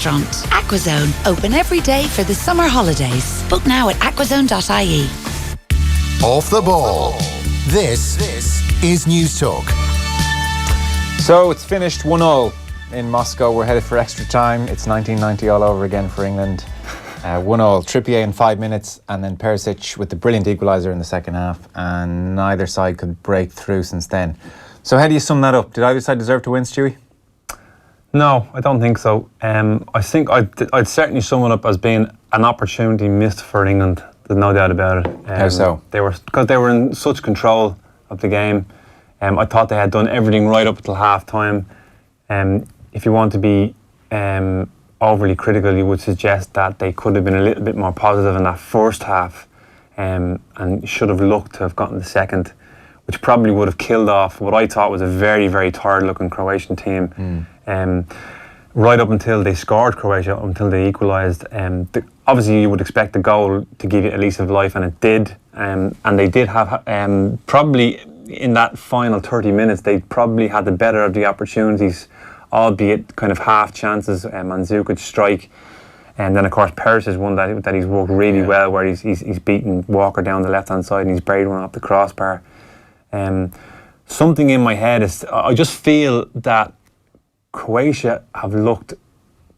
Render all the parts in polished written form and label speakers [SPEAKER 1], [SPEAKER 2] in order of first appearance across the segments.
[SPEAKER 1] restaurant. Aquazone, open every day for the summer holidays. Book now at aquazone.ie.
[SPEAKER 2] Off the ball. This is News Talk.
[SPEAKER 3] So it's finished 1-0 in Moscow. We're headed for extra time. It's 1990 all over again for England. 1-0. Trippier in 5 minutes, and then Perisic with the brilliant equaliser in the second half, and neither side could break through since then. So how do you sum that up? Did either side deserve to win, Stewie?
[SPEAKER 4] No, I don't think so. I think I'd certainly sum it up as being an opportunity missed for England. There's no doubt about it.
[SPEAKER 3] How so?
[SPEAKER 4] Because they were in such control of the game. I thought they had done everything right up until half time. If you want to be overly critical, you would suggest that they could have been a little bit more positive in that first half, and should have looked to have gotten the second, which probably would have killed off what I thought was a very, very tired-looking Croatian team. Right up until they scored, Croatia, until they equalised. Obviously, you would expect the goal to give you a lease of life, and it did. And they did have, probably in that final 30 minutes, they probably had the better of the opportunities, albeit kind of half chances. Mandzukic strike, and then of course Perisic one that he's worked really well, where he's beaten Walker down the left hand side and he's buried one off the crossbar. Something in my head is, I just feel that Croatia have looked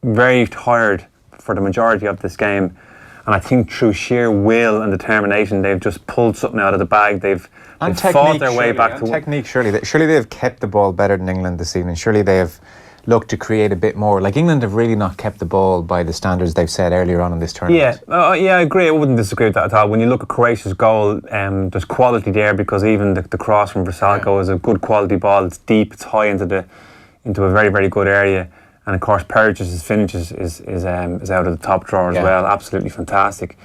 [SPEAKER 4] very tired for the majority of this game, and I think through sheer will and determination they've just pulled something out of the bag. They've fought their way back to
[SPEAKER 3] technique. Surely they have kept the ball better than England this evening. Surely they have looked to create a bit more. Like, England have really not kept the ball by the standards they've set earlier on in this tournament.
[SPEAKER 4] Yeah, I agree. I wouldn't disagree with that at all. When you look at Croatia's goal, there's quality there, because even the cross from Vrsaljko is a good quality ball. It's deep, it's high into a very, very good area. And of course, Pericic's finish is out of the top drawer as well. Absolutely fantastic.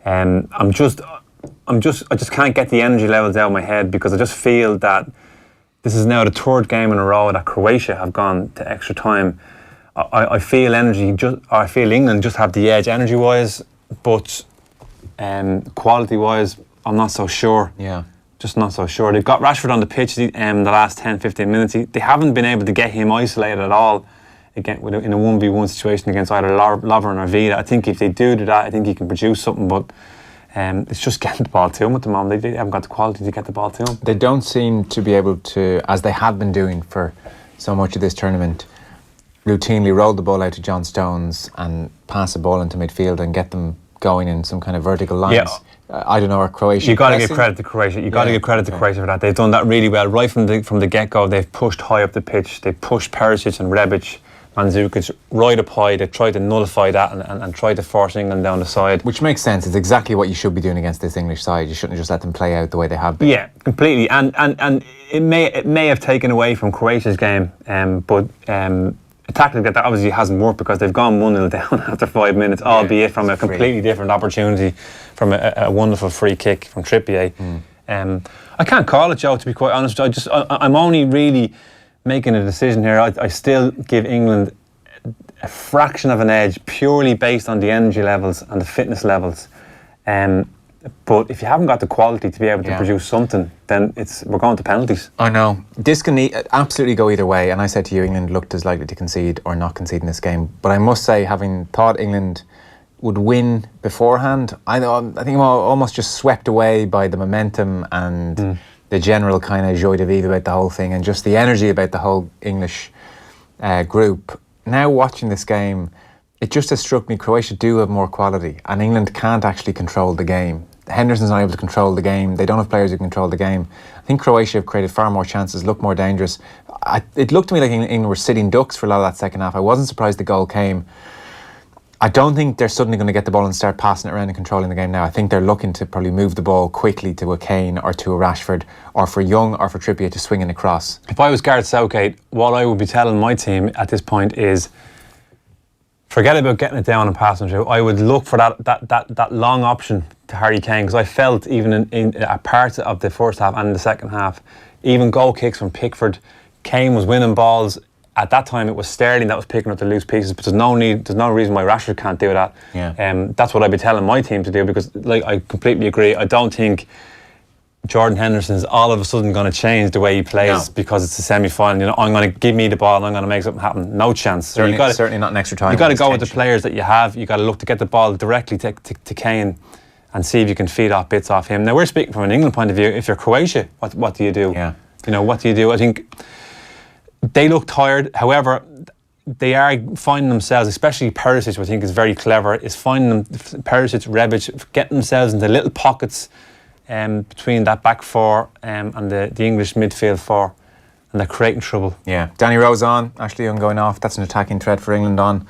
[SPEAKER 4] I just can't get the energy levels out of my head, because I just feel that this is now the third game in a row that Croatia have gone to extra time. I feel I feel England just have the edge energy-wise, but quality-wise, I'm not so sure.
[SPEAKER 3] Yeah.
[SPEAKER 4] Just not so sure. They've got Rashford on the pitch the last 10-15 minutes. They haven't been able to get him isolated at all again in a 1v1 situation against either Lovren or Vida. I think if they do that, I think he can produce something, but it's just getting the ball to him at the moment. They haven't got the quality to get the ball to him.
[SPEAKER 3] They don't seem to be able to, as they have been doing for so much of this tournament, routinely roll the ball out to John Stones and pass the ball into midfield and get them going in some kind of vertical lines.
[SPEAKER 4] Yeah.
[SPEAKER 3] I don't know, are Croatia
[SPEAKER 4] You've got to give credit to Croatia. You've got to give credit to Croatia for that. They've done that really well. Right from the get-go, they've pushed high up the pitch. They've pushed Perisic and Rebic, Mandzukic right up high. They've tried to nullify that and tried to force England down the side.
[SPEAKER 3] Which makes sense. It's exactly what you should be doing against this English side. You shouldn't just let them play out the way they have been.
[SPEAKER 4] Yeah, completely. And it may have taken away from Croatia's game, but tactically that obviously hasn't worked, because they've gone 1-0 down after 5 minutes, albeit from a completely different opportunity, from a wonderful free kick from Trippier. I can't call it, Joe, to be quite honest. I'm only really making a decision here. I still give England a fraction of an edge, purely based on the energy levels and the fitness levels. But if you haven't got the quality to be able to produce something, then we're going to penalties.
[SPEAKER 3] I know. This can absolutely go either way. And I said to you, England looked as likely to concede or not concede in this game. But I must say, having thought England would win beforehand, I think I'm almost just swept away by the momentum and the general kind of joie de vivre about the whole thing, and just the energy about the whole English group. Now watching this game, it just has struck me Croatia do have more quality, and England can't actually control the game. Henderson's not able to control the game. They don't have players who can control the game. I think Croatia have created far more chances, looked more dangerous. It looked to me like England were sitting ducks for a lot of that second half. I wasn't surprised the goal came. I don't think they're suddenly going to get the ball and start passing it around and controlling the game now. I think they're looking to probably move the ball quickly to a Kane or to a Rashford, or for Young or for Trippier to swing in across.
[SPEAKER 4] If I was Gareth Southgate, what I would be telling my team at this point is, forget about getting it down and passing through. I would look for that long option to Harry Kane, because I felt even in parts of the first half and in the second half, even goal kicks from Pickford, Kane was winning balls. At that time, it was Sterling that was picking up the loose pieces, but there's no reason why Rashford can't do that.
[SPEAKER 3] Yeah.
[SPEAKER 4] That's what I'd be telling my team to do, because, like, I completely agree. I don't think Jordan Henderson's all of a sudden going to change the way he plays because it's a semi-final. You know, I'm going to give me the ball and I'm going to make something happen. No chance.
[SPEAKER 3] Certainly, certainly not in extra time.
[SPEAKER 4] You've got to go with the players that you have. You've got to look to get the ball directly to Kane and see if you can feed off bits off him. Now, we're speaking from an England point of view. If you're Croatia, what do you do?
[SPEAKER 3] Yeah.
[SPEAKER 4] You know, what do you do? I think they look tired. However, they are finding themselves, especially Perisic, who I think is very clever, is finding them, Perisic, Rebic, getting themselves into little pockets between that back four and the English midfield four, and they're creating trouble.
[SPEAKER 3] Yeah. Danny Rose on, Ashley Young going off. That's an attacking threat for England on.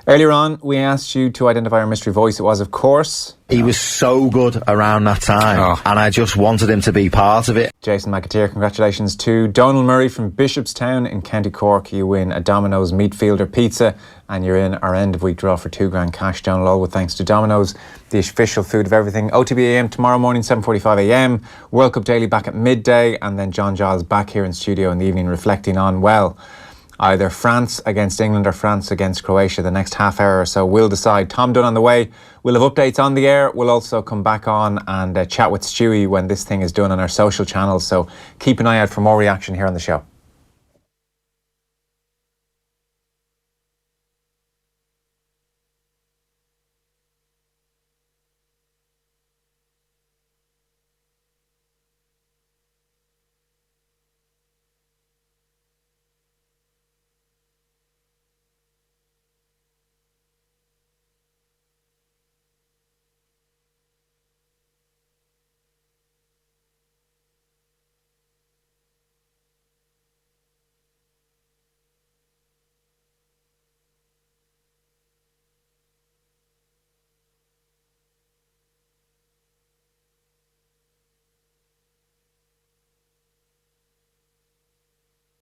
[SPEAKER 3] Earlier on, we asked you to identify our mystery voice. It was, of course...
[SPEAKER 5] He was so good around that time, and I just wanted him to be part of it.
[SPEAKER 3] Jason McAteer, congratulations to Donald Murray from Bishopstown in County Cork. You win a Domino's Meatfielder pizza, and you're in our end of week draw for £2,000 cash. Donald, all with thanks to Domino's, the official food of everything. OTB AM tomorrow morning, 7:45 AM. World Cup Daily back at midday, and then John Giles back here in studio in the evening reflecting on, well, either France against England or France against Croatia. The next half hour or so will decide. Tom Dunn on the way. We'll have updates on the air. We'll also come back on and chat with Stewie when this thing is done on our social channels. So keep an eye out for more reaction here on the show.